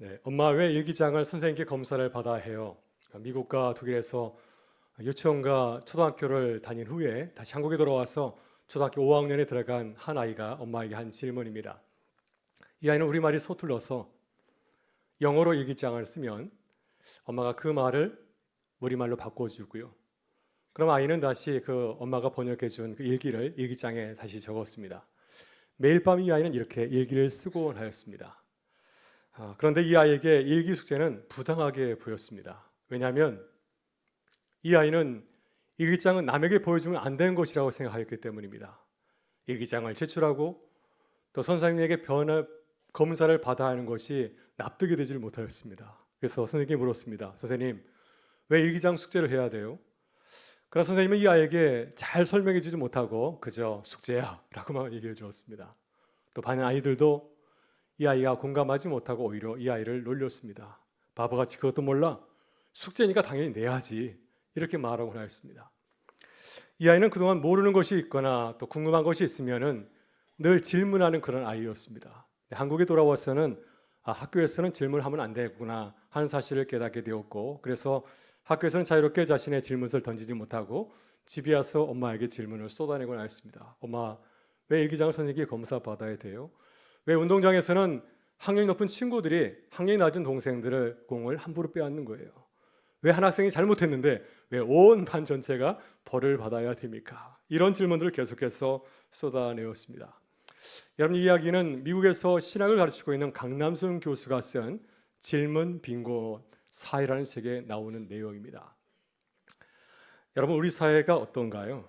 네, 엄마 왜 일기장을 선생님께 검사를 받아야 해요? 미국과 독일에서 유치원과 초등학교를 다닌 후에 다시 한국에 돌아와서 초등학교 5학년에 들어간 한 아이가 엄마에게 한 질문입니다. 이 아이는 우리말이 서툴러서 영어로 일기장을 쓰면 엄마가 그 말을 우리말로 바꿔주고요. 그럼 아이는 다시 그 엄마가 번역해준 그 일기를 일기장에 다시 적었습니다. 매일 밤 이 아이는 이렇게 일기를 쓰곤 하였습니다. 그런데 이 아이에게 일기 숙제는 부당하게 보였습니다. 왜냐하면 이 아이는 일기장은 남에게 보여주면 안 되는 것이라고 생각하였기 때문입니다. 일기장을 제출하고 또 선생님에게 검사를 받아야 하는 것이 납득이 되지 못하였습니다. 그래서 선생님께 물었습니다. 선생님, 왜 일기장 숙제를 해야 돼요? 그러나 선생님은 이 아이에게 잘 설명해 주지 못하고 그저 숙제야 라고만 얘기해 주었습니다. 또 반은 아이들도 이 아이가 공감하지 못하고 오히려 이 아이를 놀렸습니다. 바보같이 그것도 몰라? 숙제니까 당연히 내야지. 이렇게 말하곤 하였습니다. 이 아이는 그동안 모르는 것이 있거나 또 궁금한 것이 있으면은 늘 질문하는 그런 아이였습니다. 한국에 돌아와서는 학교에서는 질문하면 안 되구나 하는 사실을 깨닫게 되었고, 그래서 학교에서는 자유롭게 자신의 질문을 던지지 못하고 집에 와서 엄마에게 질문을 쏟아내곤 하였습니다. 엄마, 왜 일기장을 선생님께 검사 받아야 돼요? 왜 운동장에서는 학력이 높은 친구들이 학력이 낮은 동생들을 공을 함부로 빼앗는 거예요? 왜 한 학생이 잘못했는데 왜 온 반 전체가 벌을 받아야 됩니까? 이런 질문들을 계속해서 쏟아내었습니다. 여러분, 이 이야기는 미국에서 신학을 가르치고 있는 강남순 교수가 쓴 질문 빙고 사회라는 책에 나오는 내용입니다. 여러분, 우리 사회가 어떤가요?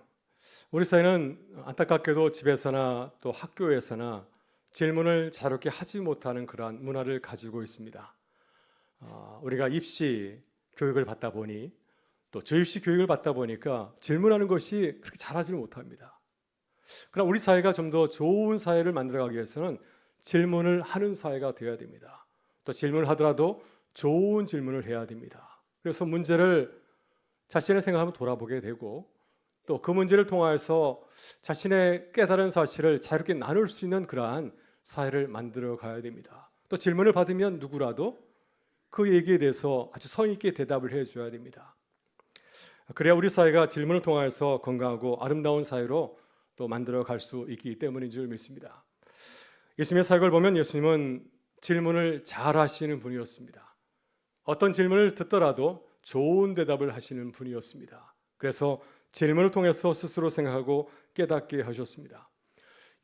우리 사회는 안타깝게도 집에서나 또 학교에서나 질문을 자유롭게 하지 못하는 그러한 문화를 가지고 있습니다. 우리가 입시 교육을 받다 보니 또 저입시 교육을 받다 보니까 질문하는 것이 그렇게 잘하지는 못합니다. 그러나 우리 사회가 좀 더 좋은 사회를 만들어가기 위해서는 질문을 하는 사회가 되어야 됩니다. 또 질문을 하더라도 좋은 질문을 해야 됩니다. 그래서 문제를 자신의 생각하면 돌아보게 되고 또 그 문제를 통하여서 자신의 깨달은 사실을 자유롭게 나눌 수 있는 그러한 사회를 만들어 가야 됩니다. 또 질문을 받으면 누구라도 그 얘기에 대해서 아주 성의 있게 대답을 해줘야 됩니다. 그래야 우리 사회가 질문을 통하여서 건강하고 아름다운 사회로 또 만들어 갈 수 있기 때문인 줄 믿습니다. 예수님의 사역을 보면 예수님은 질문을 잘 하시는 분이었습니다. 어떤 질문을 듣더라도 좋은 대답을 하시는 분이었습니다. 그래서 질문을 통해서 스스로 생각하고 깨닫게 하셨습니다.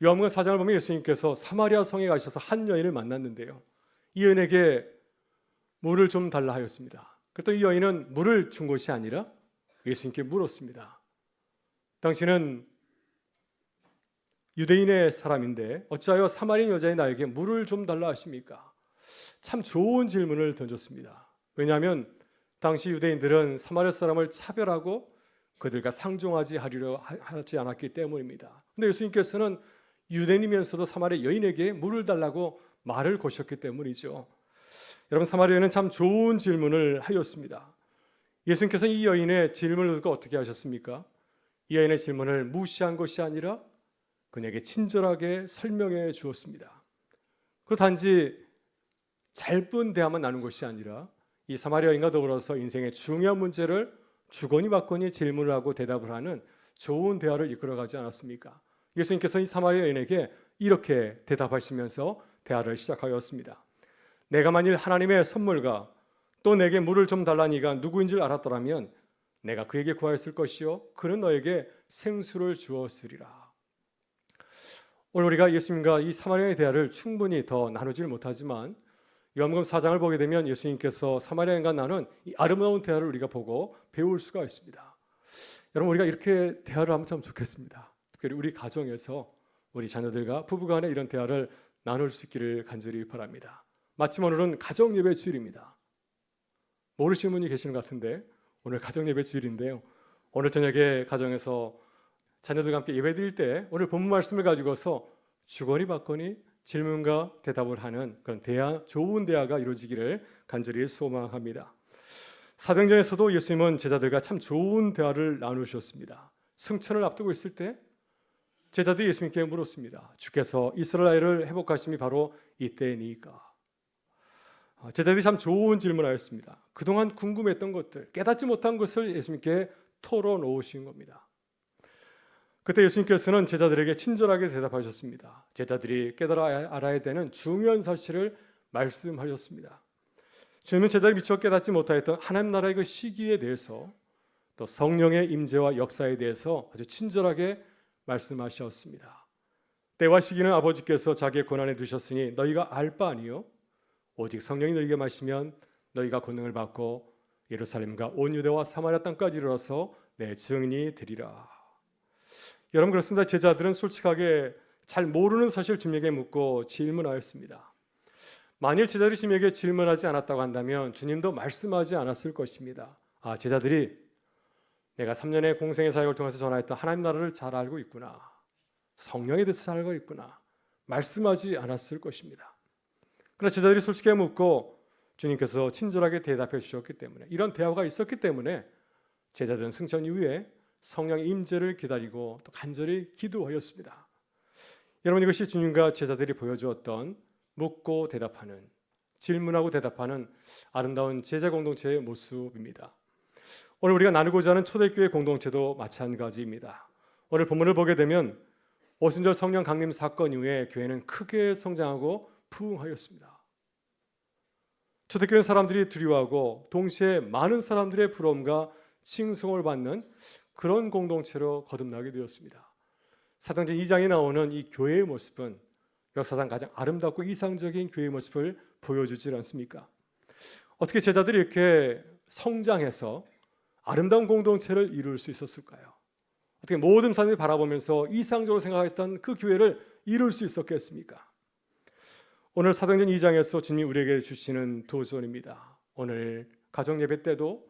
요한복음 4장을 보면 예수님께서 사마리아 성에 가셔서 한 여인을 만났는데요. 이 여인에게 물을 좀 달라 하였습니다. 그랬더니 이 여인은 물을 준 것이 아니라 예수님께 물었습니다. 당신은 유대인의 사람인데 어찌하여 사마리아 여자인 나에게 물을 좀 달라 하십니까? 참 좋은 질문을 던졌습니다. 왜냐하면 당시 유대인들은 사마리아 사람을 차별하고 그들과 상종하지 하지 않았기 때문입니다. 그런데 예수님께서는 유대인이면서도 사마리아 여인에게 물을 달라고 말을 거셨기 때문이죠. 여러분, 사마리아 여인은 참 좋은 질문을 하였습니다. 예수님께서 이 여인의 질문을 듣고 어떻게 하셨습니까? 이 여인의 질문을 무시한 것이 아니라 그녀에게 친절하게 설명해 주었습니다. 그 단지 짧은 대화만 나눈 것이 아니라 이 사마리아 여인과 더불어서 인생의 중요한 문제를 주거니 받거니 질문을 하고 대답을 하는 좋은 대화를 이끌어가지 않았습니까? 예수님께서 이 사마리아 여인에게 이렇게 대답하시면서 대화를 시작하였습니다. 내가 만일 하나님의 선물과 또 내게 물을 좀 달라는 이가 누구인 줄 알았더라면 내가 그에게 구하였을 것이요 그는 너에게 생수를 주었으리라. 오늘 우리가 예수님과 이 사마리아의 대화를 충분히 더 나누지를 못하지만 요한복음 4장을 보게 되면 예수님께서 사마리아인과 나눈 이 아름다운 대화를 우리가 보고 배울 수가 있습니다. 여러분, 우리가 이렇게 대화를 하면 참 좋겠습니다. 특별히 우리 가정에서 우리 자녀들과 부부간에 이런 대화를 나눌 수 있기를 간절히 바랍니다. 마침 오늘은 가정예배 주일입니다. 모르시는 분이 계시는 것 같은데 오늘 가정예배 주일인데요. 오늘 저녁에 가정에서 자녀들과 함께 예배 드릴 때 오늘 본문 말씀을 가지고서 주거니 받거니 질문과 대답을 하는 그런 대화, 좋은 대화가 이루어지기를 간절히 소망합니다. 사도행전에서도 예수님은 제자들과 참 좋은 대화를 나누셨습니다. 승천을 앞두고 있을 때 제자들이 예수님께 물었습니다. 주께서 이스라엘을 회복하심이 바로 이때니까. 제자들이 참 좋은 질문하였습니다. 그동안 궁금했던 것들, 깨닫지 못한 것을 예수님께 털어놓으신 겁니다. 그때 예수님께서는 제자들에게 친절하게 대답하셨습니다. 제자들이 깨달아 알아야 되는 중요한 사실을 말씀하셨습니다. 주님은 제자들이 미처 깨닫지 못하였던 하나님 나라의 그 시기에 대해서, 또 성령의 임재와 역사에 대해서 아주 친절하게 말씀하셨습니다. 때와 시기는 아버지께서 자기의 권한에 두셨으니 너희가 알 바 아니요 오직 성령이 너희에게 마시면 너희가 권능을 받고 예루살렘과 온 유대와 사마리아 땅까지 이르러서 내 증인이 되리라. 여러분, 그렇습니다. 제자들은 솔직하게 잘 모르는 사실 주님에게 묻고 질문하였습니다. 만일 제자들이 주님에게 질문하지 않았다고 한다면 주님도 말씀하지 않았을 것입니다. 제자들이 내가 3년의 공생의 사역을 통해서 전하였던 하나님 나라를 잘 알고 있구나, 성령에 대해서 잘 알고 있구나, 말씀하지 않았을 것입니다. 그러나 제자들이 솔직하게 묻고 주님께서 친절하게 대답해 주셨기 때문에, 이런 대화가 있었기 때문에 제자들은 승천 이후에 성령의 임재를 기다리고 또 간절히 기도하였습니다. 여러분, 이것이 주님과 제자들이 보여주었던 묻고 대답하는, 질문하고 대답하는 아름다운 제자 공동체의 모습입니다. 오늘 우리가 나누고자 하는 초대교회 공동체도 마찬가지입니다. 오늘 본문을 보게 되면 오순절 성령 강림 사건 이후에 교회는 크게 성장하고 부흥하였습니다. 초대교회 사람들이 두려워하고 동시에 많은 사람들의 부러움과 칭송을 받는 그런 공동체로 거듭나게 되었습니다. 사도행전 2장에 나오는 이 교회의 모습은 역사상 가장 아름답고 이상적인 교회의 모습을 보여주지 않습니까? 어떻게 제자들이 이렇게 성장해서 아름다운 공동체를 이룰 수 있었을까요? 어떻게 모든 사람들이 바라보면서 이상적으로 생각했던 그 교회를 이룰 수 있었겠습니까? 오늘 사도행전 2장에서 주님이 우리에게 주시는 도전입니다. 오늘 가정 예배 때도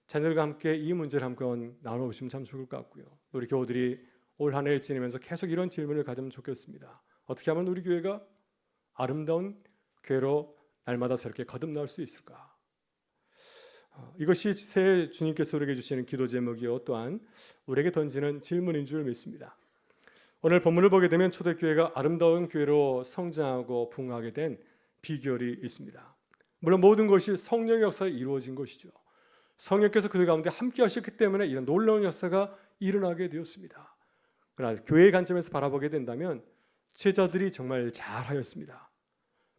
자녀들과 함께 이 문제를 한번 나눠보시면 참 좋을 것 같고요. 우리 교우들이 올 한 해를 지내면서 계속 이런 질문을 가지면 좋겠습니다. 어떻게 하면 우리 교회가 아름다운 교회로 날마다 저렇게 거듭날 수 있을까? 이것이 새해 주님께서 우리에게 주시는 기도 제목이요, 또한 우리에게 던지는 질문인 줄 믿습니다. 오늘 본문을 보게 되면 초대교회가 아름다운 교회로 성장하고 부흥하게 된 비결이 있습니다. 물론 모든 것이 성령의 역사에 이루어진 것이죠. 성령께서 그들 가운데 함께 하셨기 때문에 이런 놀라운 역사가 일어나게 되었습니다. 그러나 교회의 관점에서 바라보게 된다면 제자들이 정말 잘하였습니다.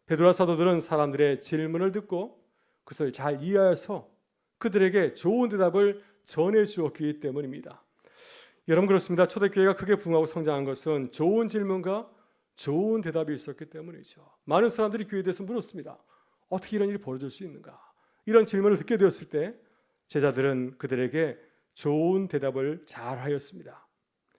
베드로와 사도들은 사람들의 질문을 듣고 그것을 잘 이해해서 그들에게 좋은 대답을 전해 주었기 때문입니다. 여러분, 그렇습니다. 초대교회가 크게 부흥하고 성장한 것은 좋은 질문과 좋은 대답이 있었기 때문이죠. 많은 사람들이 교회에 대해서 물었습니다. 어떻게 이런 일이 벌어질 수 있는가? 이런 질문을 듣게 되었을 때 제자들은 그들에게 좋은 대답을 잘 하였습니다.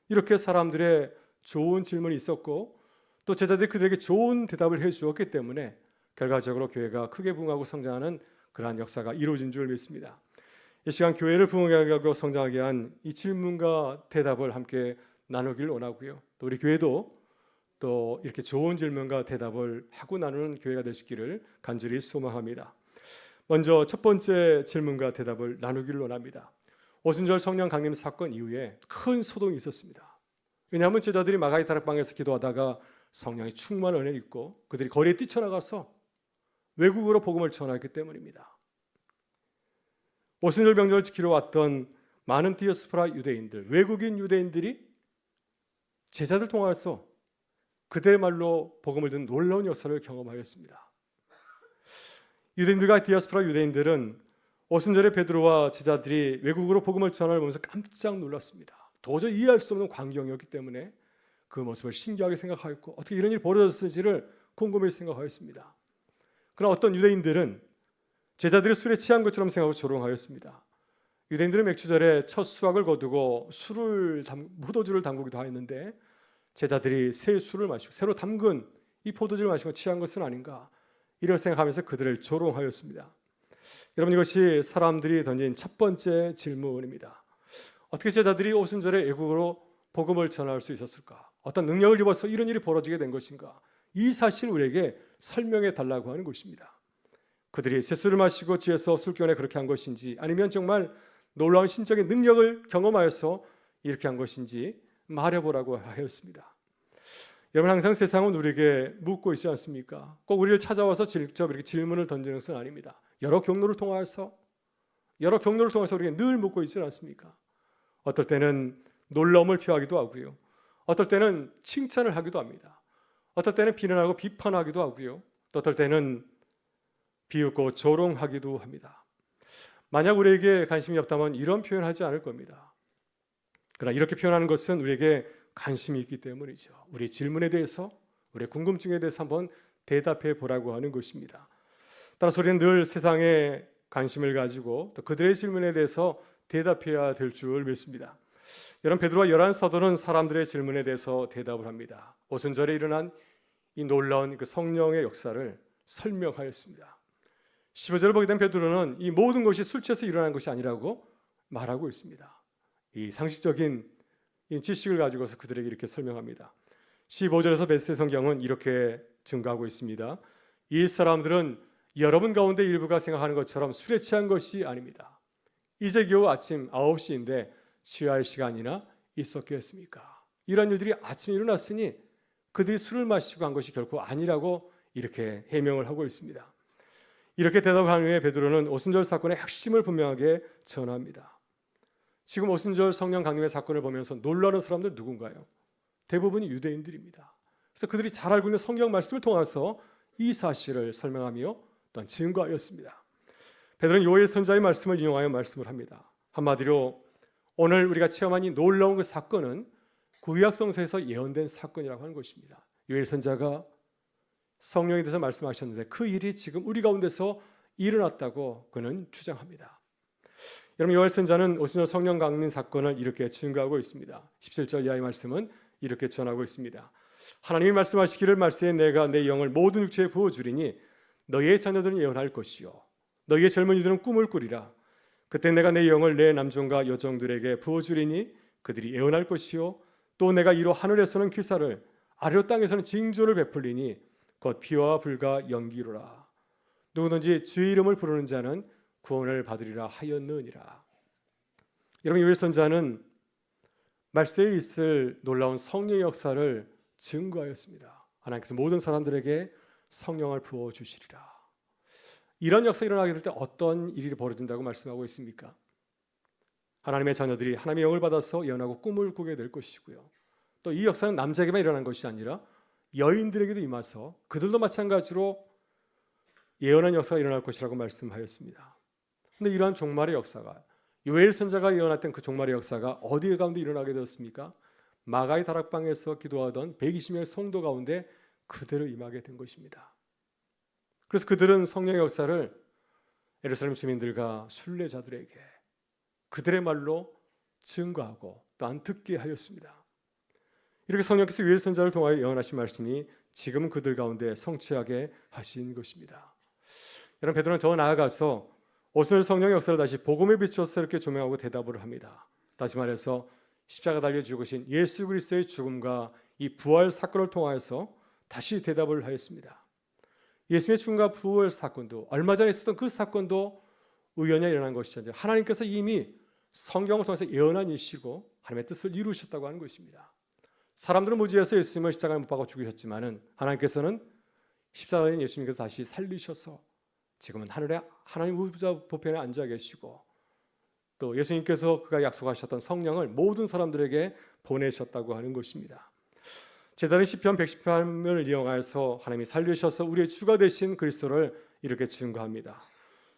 이렇게 사람들의 좋은 질문이 있었고 또 제자들이 그들에게 좋은 대답을 해 주었기 때문에 결과적으로 교회가 크게 부흥하고 성장하는 그러한 역사가 이루어진 줄 믿습니다. 이 시간 교회를 부흥하게 하고 성장하게 한 이 질문과 대답을 함께 나누길 원하고요. 또 우리 교회도 또 이렇게 좋은 질문과 대답을 하고 나누는 교회가 될 수 있기를 간절히 소망합니다. 먼저 첫 번째 질문과 대답을 나누기를 원합니다. 오순절 성령 강림 사건 이후에 큰 소동이 있었습니다. 왜냐하면 제자들이 마가의 다락방에서 기도하다가 성령의 충만한 은혜를 입고 그들이 거리에 뛰쳐나가서 외국으로 복음을 전하기 때문입니다. 오순절 명절을 지키러 왔던 많은 디아스포라 유대인들, 외국인 유대인들이 제자들 통해서 그들의 말로 복음을 듣는 놀라운 역사를 경험하였습니다. 유대인들과 디아스포라 유대인들은 오순절에 베드로와 제자들이 외국으로 복음을 전하는 보면서 깜짝 놀랐습니다. 도저히 이해할 수 없는 광경이었기 때문에 그 모습을 신기하게 생각하였고 어떻게 이런 일이 벌어졌을지를 궁금히 생각하였습니다. 그러나 어떤 유대인들은 제자들이 술에 취한 것처럼 생각하고 조롱하였습니다. 유대인들은 맥주절에 첫 수확을 거두고 포도주를 담그기도 하였는데 제자들이 새 술을 마시고 새로 담근 이 포도주를 마시고 취한 것은 아닌가, 이렇게 생각하면서 그들을 조롱하였습니다. 여러분, 이것이 사람들이 던진 첫 번째 질문입니다. 어떻게 제자들이 오순절에 외국으로 복음을 전할 수 있었을까? 어떤 능력을 입어서 이런 일이 벌어지게 된 것인가? 이 사실을 우리에게 설명해 달라고 하는 것입니다. 그들이 새 술을 마시고 취해서 술기운에 그렇게 한 것인지, 아니면 정말 놀라운 신적인 능력을 경험하여서 이렇게 한 것인지 말해보라고 하였습니다. 여러분, 항상 세상은 우리에게 묻고 있지 않습니까? 꼭 우리를 찾아와서 직접 이렇게 질문을 던지는 것은 아닙니다. 여러 경로를 통해서 우리에게 늘 묻고 있지 않습니까? 어떨 때는 놀라움을 표하기도 하고요. 어떨 때는 칭찬을 하기도 합니다. 어떨 때는 비난하고 비판하기도 하고요. 또 어떨 때는 비웃고 조롱하기도 합니다. 만약 우리에게 관심이 없다면 이런 표현을 하지 않을 겁니다. 그러나 이렇게 표현하는 것은 우리에게 관심이 있기 때문이죠. 우리의 질문에 대해서, 우리의 궁금증에 대해서 한번 대답해 보라고 하는 것입니다. 따라서 우리는 늘 세상에 관심을 가지고 또 그들의 질문에 대해서 대답해야 될 줄 믿습니다. 여러분, 베드로와 열한 사도는 사람들의 질문에 대해서 대답을 합니다. 오순절에 일어난 이 놀라운 그 성령의 역사를 설명하였습니다. 15절을 보게 된 베드로는 이 모든 것이 술 취해서 일어난 것이 아니라고 말하고 있습니다. 이 상식적인 이 지식을 가지고서 그들에게 이렇게 설명합니다. 15절에서 베드로의 성경은 이렇게 증거하고 있습니다. 이 사람들은 여러분 가운데 일부가 생각하는 것처럼 술에 취한 것이 아닙니다. 이제 겨우 아침 9시인데 취할 시간이나 있었겠습니까? 이런 일들이 아침에 일어났으니 그들이 술을 마시고 한 것이 결코 아니라고 이렇게 해명을 하고 있습니다. 이렇게 대답한 후에 베드로는 오순절 사건의 핵심을 분명하게 전합니다. 지금 오순절 성령 강림의 사건을 보면서 놀라는 사람들 누군가요? 대부분이 유대인들입니다. 그래서 그들이 잘 알고 있는 성경 말씀을 통해서 이 사실을 설명하며 또한 증거하였습니다. 베드로는 요엘 선지자의 말씀을 인용하여 말씀을 합니다. 한마디로 오늘 우리가 체험한 이 놀라운 그 사건은 구약 성서에서 예언된 사건이라고 하는 것입니다. 요엘 선지자가 성령에 대해서 말씀하셨는데 그 일이 지금 우리 가운데서 일어났다고 그는 주장합니다. 여러분, 요엘 선지자는 오순절 성령 강림 사건을 이렇게 증거하고 있습니다. 17절 이하의 말씀은 이렇게 전하고 있습니다. 하나님이 말씀하시기를 말세에 내가 내 영을 모든 육체에 부어주리니 너희의 자녀들은 예언할 것이요 너희의 젊은이들은 꿈을 꾸리라. 그때 내가 내 영을 내 남종과 여종들에게 부어주리니 그들이 예언할 것이요 또 내가 이로 하늘에서는 기사를 아래로 땅에서는 징조를 베풀리니 곧 피와 불과 연기로라. 누구든지 주의 이름을 부르는 자는 구원을 받으리라 하였느니라. 여러분, 요엘 선지자는 말세에 있을 놀라운 성령의 역사를 증거하였습니다. 하나님께서 모든 사람들에게 성령을 부어주시리라. 이런 역사가 일어나게 될 때 어떤 일이 벌어진다고 말씀하고 있습니까? 하나님의 자녀들이 하나님의 영을 받아서 예언하고 꿈을 꾸게 될 것이고요. 또 이 역사는 남자에게만 일어난 것이 아니라 여인들에게도 임해서 그들도 마찬가지로 예언한 역사가 일어날 것이라고 말씀하였습니다. 그런데 이러한 종말의 역사가 요엘 선지자가 예언했던 그 종말의 역사가 어디 가운데 일어나게 되었습니까? 마가의 다락방에서 기도하던 120명의 성도 가운데 그대로 임하게 된 것입니다. 그래서 그들은 성령의 역사를 예루살렘 주민들과 순례자들에게 그들의 말로 증거하고 또한 듣게 하였습니다. 이렇게 성령께서 요엘 선지자를 통하여 예언하신 말씀이 지금 그들 가운데 성취하게 하신 것입니다. 여러분, 베드로는 더 나아가서 오순절 성령의 역사를 다시 복음에 비추어서 이렇게 조명하고 대답을 합니다. 다시 말해서 십자가 달려 죽으신 예수 그리스도의 죽음과 이 부활 사건을 통하여서 다시 대답을 하였습니다. 예수님의 죽음과 부활 사건도 얼마 전에 있었던 그 사건도 우연히 일어난 것이 아니라 하나님께서 이미 성경을 통해서 예언한 일이시고 하나님의 뜻을 이루셨다고 하는 것입니다. 사람들은 무지해서 예수님을 십자가에 못 박아 죽이셨지만은 하나님께서는 십자가에 예수님께서 다시 살리셔서 지금은 하늘에 하나님 우주자 보편에 앉아 계시고 또 예수님께서 그가 약속하셨던 성령을 모든 사람들에게 보내셨다고 하는 것입니다. 제자는 시편 118편을 이용하여서 하나님이 살리셔서 우리의 주가 되신 그리스도를 이렇게 증거합니다.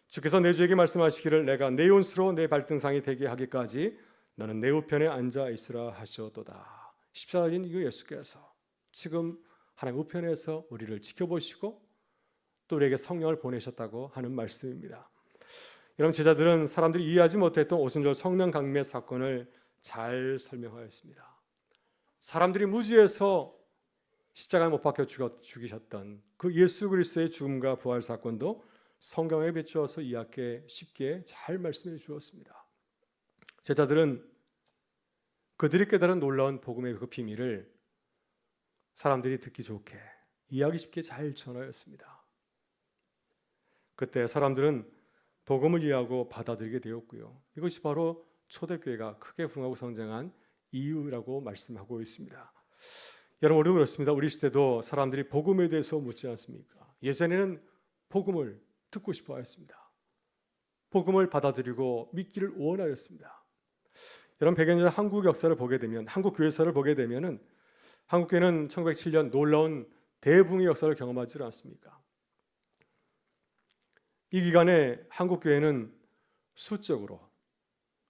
주께서 내 주에게 말씀하시기를 내가 내 온수로 내 발등상이 되게 하기까지 너는 내 우편에 앉아 있으라 하셨도다. 십자가인 이 예수께서 지금 하나님 우편에서 우리를 지켜보시고 또 우리에게 성령을 보내셨다고 하는 말씀입니다. 여러분, 제자들은 사람들이 이해하지 못했던 오순절 성령 강림의 사건을 잘 설명하였습니다. 사람들이 무지해서 십자가에 못 박혀 죽이셨던 그 예수 그리스도의 죽음과 부활 사건도 성경에 비추어서 이해하기 쉽게 잘 말씀해 주었습니다. 제자들은 그들이 깨달은 놀라운 복음의 그 비밀을 사람들이 듣기 좋게 이해하기 쉽게 잘 전하였습니다. 그때 사람들은 복음을 이해하고 받아들이게 되었고요. 이것이 바로 초대교회가 크게 부흥하고 성장한 이유라고 말씀하고 있습니다. 여러분, 우리도 그렇습니다. 우리 시대도 사람들이 복음에 대해서 묻지 않습니까? 예전에는 복음을 듣고 싶어 했습니다. 복음을 받아들이고 믿기를 원하였습니다. 여러분, 100여 년 한국 역사를 보게 되면, 한국 교회사를 보게 되면은 한국 교회는 1907년 놀라운 대붕의 역사를 경험하지 않습니까? 이 기간에 한국 교회는 수적으로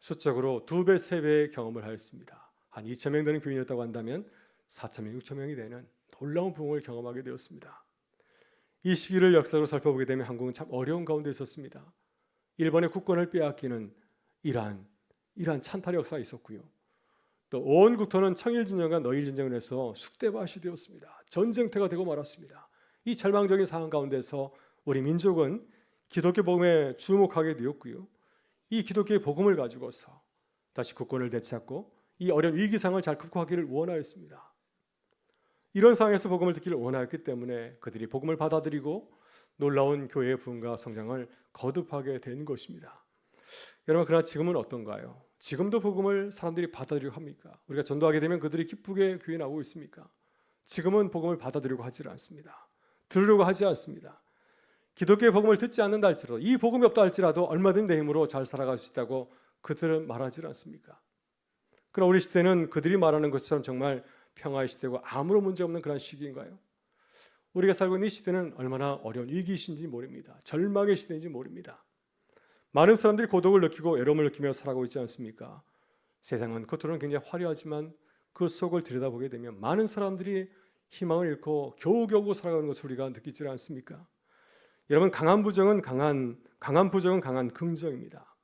2배, 3배의 경험을 하였습니다. 한 2,000명 되는 교인이었다고 한다면 4,000명, 6,000명이 되는 놀라운 부흥을 경험하게 되었습니다. 이 시기를 역사로 살펴보게 되면 한국은 참 어려운 가운데 있었습니다. 일본의 국권을 빼앗기는 이란 찬탈의 역사가 있었고요. 또 온 국토는 청일진영과 너일진영을 해서 쑥대밭이 되었습니다. 전쟁터가 되고 말았습니다. 이 절망적인 상황 가운데서 우리 민족은 기독교 복음에 주목하게 되었고요. 이 기독교의 복음을 가지고서 다시 국권을 되찾고 이 어려운 위기상을 잘 극복하기를 원하였습니다. 이런 상황에서 복음을 듣기를 원하였기 때문에 그들이 복음을 받아들이고 놀라운 교회의 부흥과 성장을 거듭하게 된 것입니다. 여러분, 그러나 지금은 어떤가요? 지금도 복음을 사람들이 받아들이고 합니까? 우리가 전도하게 되면 그들이 기쁘게 교회에 나오고 있습니까? 지금은 복음을 받아들이려고 하지 않습니다. 들으려고 하지 않습니다. 기독교의 복음을 듣지 않는다 할지라도, 이 복음이 없다 할지라도 얼마든지 내 힘으로 잘 살아갈 수 있다고 그들은 말하지 않습니까? 그러나 우리 시대는 그들이 말하는 것처럼 정말 평화의 시대고 아무런 문제 없는 그런 시기인가요? 우리가 살고 있는 이 시대는 얼마나 어려운 위기이신지 모릅니다. 절망의 시대인지 모릅니다. 많은 사람들이 고독을 느끼고 외로움을 느끼며 살아가고 있지 않습니까? 세상은 겉으로는 굉장히 화려하지만 그 속을 들여다보게 되면 많은 사람들이 희망을 잃고 겨우겨우 살아가는 것을 우리가 느끼지 않습니까? 여러분, 강한 부정은 강한 긍정입니다.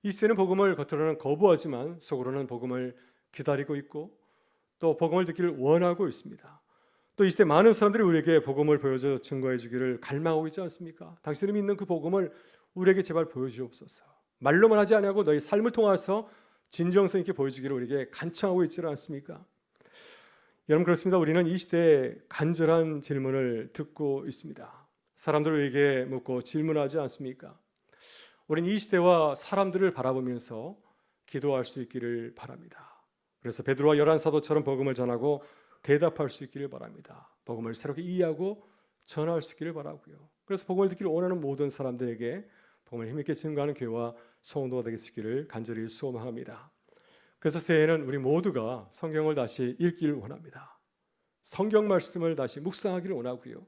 이 시대는 복음을 겉으로는 거부하지만 속으로는 복음을 기다리고 있고 또 복음을 듣기를 원하고 있습니다. 또 이 시대 많은 사람들이 우리에게 복음을 보여줘 증거해 주기를 갈망하고 있지 않습니까? 당신들이 믿는 그 복음을 우리에게 제발 보여주옵소서. 말로만 하지 아니하고 너희 삶을 통해서 진정성 있게 보여주기를 우리에게 간청하고 있지 않습니까? 여러분, 그렇습니다. 우리는 이 시대에 간절한 질문을 듣고 있습니다. 사람들을 우리에게 묻고 질문하지 않습니까? 우리는 이 시대와 사람들을 바라보면서 기도할 수 있기를 바랍니다. 그래서 베드로와 열한 사도처럼 복음을 전하고 대답할 수 있기를 바랍니다. 복음을 새롭게 이해하고 전할 수 있기를 바라고요. 그래서 복음을 듣기를 원하는 모든 사람들에게 복음을 힘있게 증거하는 교회와 성도가 되게 수 있기를 간절히 소원합니다. 그래서 새해에는 우리 모두가 성경을 다시 읽기를 원합니다. 성경 말씀을 다시 묵상하기를 원하고요.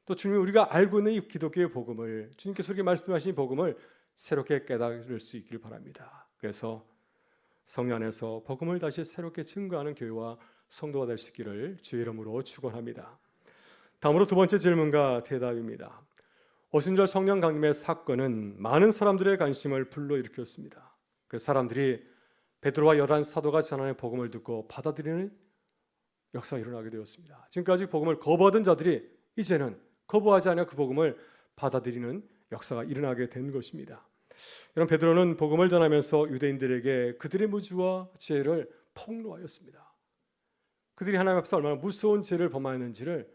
또 주님, 우리가 알고 있는 이 기독교의 복음을, 주님께서 우리에게 말씀하신 복음을 새롭게 깨달을 수 있기를 바랍니다. 그래서 성령 안에서 복음을 다시 새롭게 증거하는 교회와 성도가 될 수 있기를 주의 이름으로 축원합니다. 다음으로 두 번째 질문과 대답입니다. 오순절 성령 강림의 사건은 많은 사람들의 관심을 불러일으켰습니다. 그래서 사람들이 베드로와 열한 사도가 전하는 복음을 듣고 받아들이는 역사가 일어나게 되었습니다. 지금까지 복음을 거부하던 자들이 이제는 거부하지 않아 그 복음을 받아들이는 역사가 일어나게 된 것입니다. 여러분, 베드로는 복음을 전하면서 유대인들에게 그들의 무지와 죄를 폭로하였습니다. 그들이 하나님 앞에서 얼마나 무서운 죄를 범하였는지를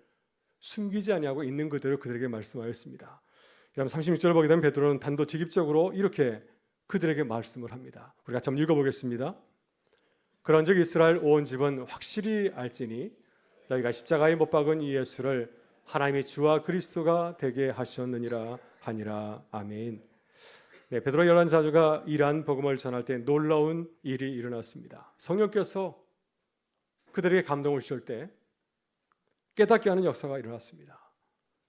숨기지 아니하고 있는 그대로 그들에게 말씀하였습니다. 여러분, 36절을 보게 되면 베드로는 단도직입적으로 이렇게 그들에게 말씀을 합니다. 우리가 좀 읽어보겠습니다. 그런즉 이스라엘 온 집은 확실히 알지니 너희가 십자가에 못 박은 이 예수를 하나님의 주와 그리스도가 되게 하셨느니라 하니라. 아멘. 네, 베드로 열한 사도가 이러한 복음을 전할 때 놀라운 일이 일어났습니다. 성령께서 그들에게 감동을 주실 때 깨닫게 하는 역사가 일어났습니다.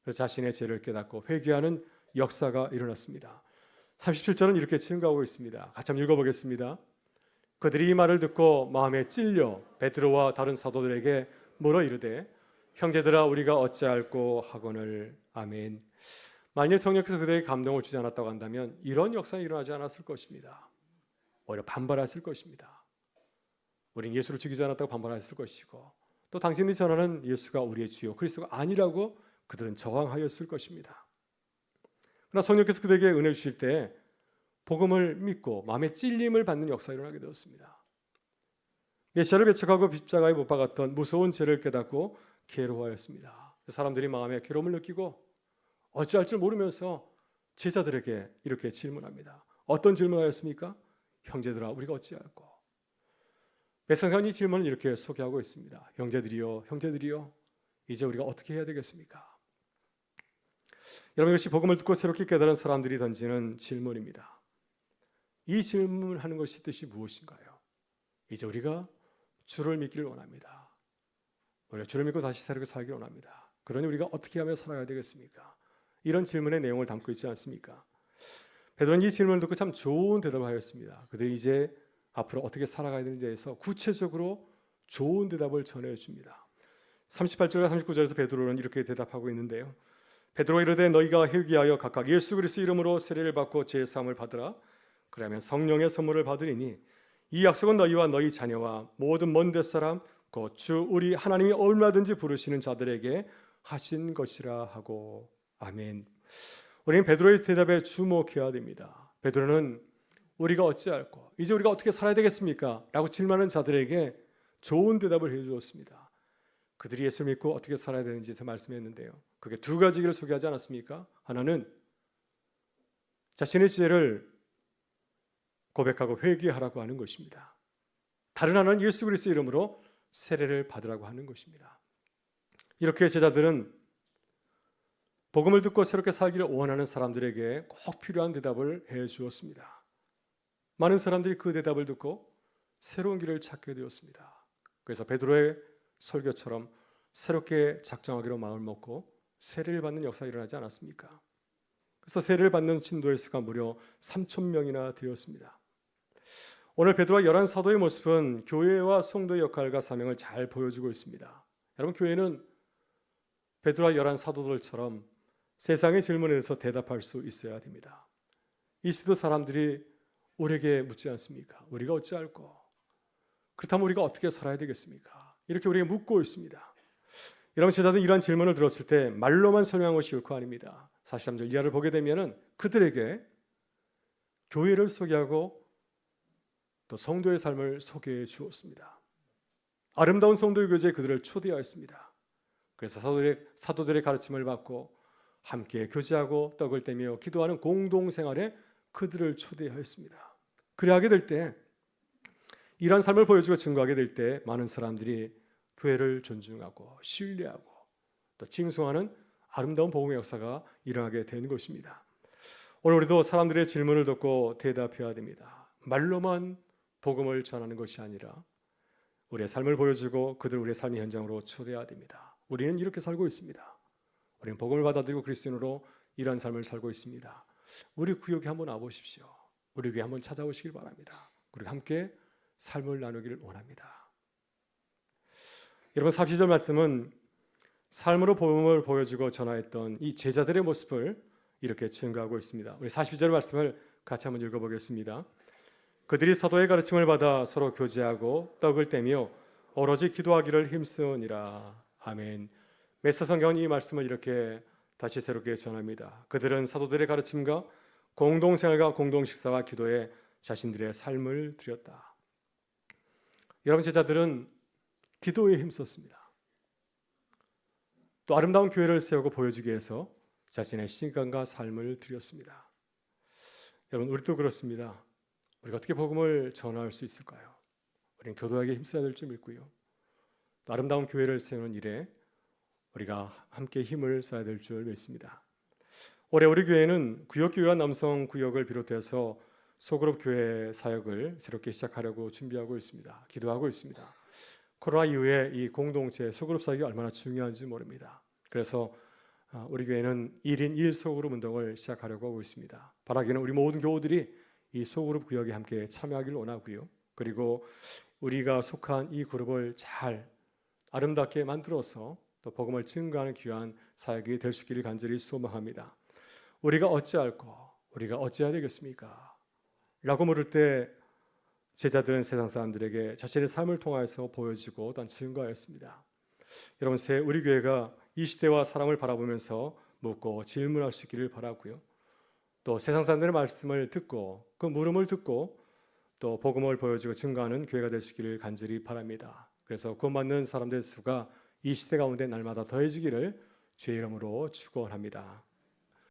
그래서 자신의 죄를 깨닫고 회개하는 역사가 일어났습니다. 37절은 이렇게 증거하고 있습니다. 같이 한번 읽어보겠습니다. 그들이 이 말을 듣고 마음에 찔려 베드로와 다른 사도들에게 물어 이르되 형제들아 우리가 어찌할꼬 하거늘. 아멘. 만일 성령께서 그들에게 감동을 주지 않았다고 한다면 이런 역사가 일어나지 않았을 것입니다. 오히려 반발했을 것입니다. 우리는 예수를 죽이지 않았다고 반발했을 것이고 또 당신들이 전하는 예수가 우리의 주요 그리스도가 아니라고 그들은 저항하였을 것입니다. 그러나 성령께서 그들에게 은혜 주실 때 복음을 믿고 마음의 찔림을 받는 역사가 일어나게 되었습니다. 메시아를 배척하고 십자가에 못 박았던 무서운 죄를 깨닫고 괴로워하였습니다. 사람들이 마음에 괴로움을 느끼고 어찌할 줄 모르면서 제자들에게 이렇게 질문합니다. 어떤 질문을 하였습니까? 형제들아 우리가 어찌할꼬? 메시아는 이 질문을 이렇게 소개하고 있습니다. 형제들이여, 형제들이여, 이제 우리가 어떻게 해야 되겠습니까? 여러분, 이것이 복음을 듣고 새롭게 깨달은 사람들이 던지는 질문입니다. 이 질문을 하는 것이 뜻이 무엇인가요? 이제 우리가 주를 믿기를 원합니다. 우리가 주를 믿고 다시 새롭게 살기를 원합니다. 그러니 우리가 어떻게 하며 살아가야 되겠습니까? 이런 질문의 내용을 담고 있지 않습니까? 베드로는 이 질문을 듣고 참 좋은 대답을 하였습니다. 그들이 이제 앞으로 어떻게 살아가야 되는지에 대해서 구체적으로 좋은 대답을 전해줍니다. 38절과 39절에서 베드로는 이렇게 대답하고 있는데요. 베드로가 이르되 너희가 회개하여 각각 예수 그리스도 이름으로 세례를 받고 죄 사함을 받으라. 그러면 성령의 선물을 받으리니 이 약속은 너희와 너희 자녀와 모든 먼 데 사람 곧 주 우리 하나님이 얼마든지 부르시는 자들에게 하신 것이라 하고 아멘. 우리는 베드로의 대답에 주목해야 됩니다. 베드로는 우리가 어찌할꼬 이제 우리가 어떻게 살아야 되겠습니까? 라고 질문하는 자들에게 좋은 대답을 해주었습니다. 그들이 예수를 믿고 어떻게 살아야 되는지에서 말씀했는데요. 그게 두 가지를 소개하지 않았습니까? 하나는 자신의 죄를 고백하고 회개하라고 하는 것입니다. 다른 하나는 예수 그리스도 이름으로 세례를 받으라고 하는 것입니다. 이렇게 제자들은 복음을 듣고 새롭게 살기를 원하는 사람들에게 꼭 필요한 대답을 해 주었습니다. 많은 사람들이 그 대답을 듣고 새로운 길을 찾게 되었습니다. 그래서 베드로의 설교처럼 새롭게 작정하기로 마음을 먹고 세례를 받는 역사가 일어나지 않았습니까? 그래서 세례를 받는 신도의 수가 무려 3,000명이나 되었습니다. 오늘 베드로와 열한 사도의 모습은 교회와 성도의 역할과 사명을 잘 보여주고 있습니다. 여러분, 교회는 베드로와 열한 사도들처럼 세상의 질문에 대해서 대답할 수 있어야 됩니다. 이 시대 사람들이 우리에게 묻지 않습니까? 우리가 어찌할꼬? 그렇다면 우리가 어떻게 살아야 되겠습니까? 이렇게 우리에게 묻고 있습니다. 여러분, 제자들은 이러한 질문을 들었을 때 말로만 설명한 것이 결코 아닙니다. 43절 이하를 보게 되면 그들에게 교회를 소개하고 또 성도의 삶을 소개해 주었습니다. 아름다운 성도의 교제에 그들을 초대하였습니다. 그래서 사도들의 가르침을 받고 함께 교제하고 떡을 떼며 기도하는 공동생활에 그들을 초대하였습니다. 그래 하게 될 때 이러한 삶을 보여주고 증거하게 될 때 많은 사람들이 교회를 존중하고 신뢰하고 또 칭송하는 아름다운 복음의 역사가 일어나게 되는 것입니다. 오늘 우리도 사람들의 질문을 듣고 대답해야 됩니다. 말로만 복음을 전하는 것이 아니라 우리의 삶을 보여주고 그들 우리의 삶의 현장으로 초대해야 됩니다. 우리는 이렇게 살고 있습니다. 우리는 복음을 받아들이고 그리스도인으로 이러한 삶을 살고 있습니다. 우리 구역에 한번 와보십시오. 우리 교회 한번 찾아오시길 바랍니다. 우리 함께 삶을 나누기를 원합니다. 여러분, 40절 말씀은 삶으로 복음을 보여주고 전하였던 이 제자들의 모습을 이렇게 증거하고 있습니다. 우리 42절 말씀을 같이 한번 읽어보겠습니다. 그들이 사도의 가르침을 받아 서로 교제하고 떡을 떼며 오로지 기도하기를 힘쓰니라. 아멘. 메시아 성경은 이 말씀을 이렇게 다시 새롭게 전합니다. 그들은 사도들의 가르침과 공동생활과 공동식사와 기도에 자신들의 삶을 드렸다. 여러분, 제자들은 기도에 힘썼습니다. 또 아름다운 교회를 세우고 보여주기 위해서 자신의 시간과 삶을 드렸습니다. 여러분, 우리도 그렇습니다. 우리가 어떻게 복음을 전할 수 있을까요? 우리는 교도하게 힘써야 될 줄 믿고요. 또 아름다운 교회를 세우는 일에 우리가 함께 힘을 써야 될 줄 믿습니다. 올해 우리 교회는 구역교회와 남성 구역을 비롯해서 소그룹 교회 사역을 새롭게 시작하려고 준비하고 있습니다. 기도하고 있습니다. 코로나 이후에 이 공동체 소그룹 사역이 얼마나 중요한지 모릅니다. 그래서 우리 교회는 1인 1 소그룹 운동을 시작하려고 하고 있습니다. 바라기는 우리 모든 교우들이 이 소그룹 구역에 함께 참여하기를 원하고요. 그리고 우리가 속한 이 그룹을 잘 아름답게 만들어서 또 복음을 증거하는 귀한 사역이 될 수 있기를 간절히 소망합니다. 우리가 어찌할꼬? 우리가 어찌해야 되겠습니까? 라고 물을 때 제자들은 세상 사람들에게 자신의 삶을 통해서 보여주고 또한 증거하였습니다. 여러분, 새 우리 교회가 이 시대와 사람을 바라보면서 묻고 질문할 수 있기를 바라고요. 또 세상 사람들의 말씀을 듣고 그 물음을 듣고 또 복음을 보여주고 증거하는 교회가 될 수 있기를 간절히 바랍니다. 그래서 구원 받는 사람들의 수가 이 시대 가운데 날마다 더해지기를 주의 이름으로 축원합니다.